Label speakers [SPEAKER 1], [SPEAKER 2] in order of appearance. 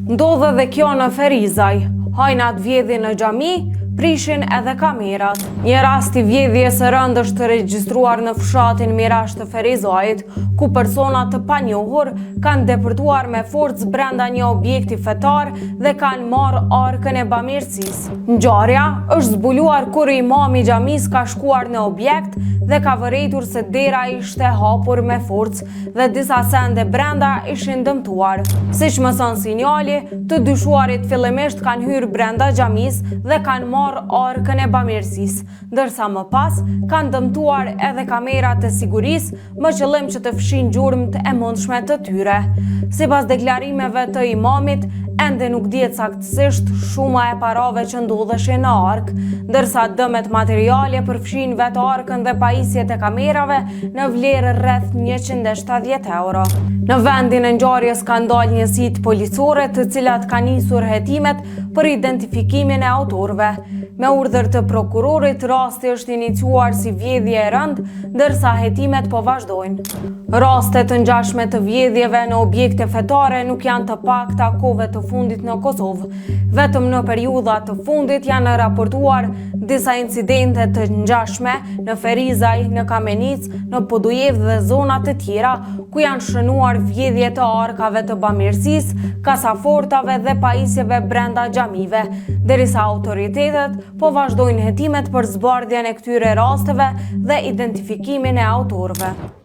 [SPEAKER 1] Ndodhe dhe kjo në Ferizaj. Hajnat vjedhin në xhami, prishin edhe kamerat. Një rast i vjedhjes së rëndë është regjistruar në fshatin Mirash të Ferizajit, ku persona të panjohur kanë depërtuar me forcë brenda një objekti fetar dhe kanë marrë arkën e bamirësisë. Ngjarja është zbuluar kur imami i xhamisë ka shkuar në objekt dhe ka vërejtur se dera ishte hapur me forcë dhe disa sende brenda ishin dëmtuar. Siç mëson sinjali, të dyshuarit fillimisht kanë hyrë brenda xhamisë dhe kanë marrë arkën e bamirësisë, ndërsa më pas kanë dëmtuar edhe kamerat e sigurisë me qëllim që të fshin gjurmët e mundshme të tyre. Sipas deklarimeve të imamit, ende nuk dihet saktësisht shuma e parave që ndodheshin në ark, ndërsa dëmet materiale përfshin vetë arkën dhe pajisjet e kamerave në vlerë rreth 170 euro. Në vendin e ngjarjes ka ndalë njësitë policore të cilat kanë nisur hetimet për identifikimin e autorëve. Me urdhër të prokurorit, rasti është iniciuar si vjedhje e rëndë, ndërsa hetimet po vazhdojnë. Rastet të ngjashme të vjedhjeve në objekte fetare nuk janë të pakta kohëve të fundit në Kosovë. Vetëm në periudha të fundit janë raportuar disa incidente të ngjashme në Ferizaj, në Kamenicë, në Podujev dhe zona të tjera, ku janë shënuar vjedhje të arkave të bamirësisë, kasafortave dhe pajisjeve brenda xhamive, derisa autoritetet po vazhdojnë hetimet për zbardhjen e këtyre rasteve dhe identifikimin e autorëve.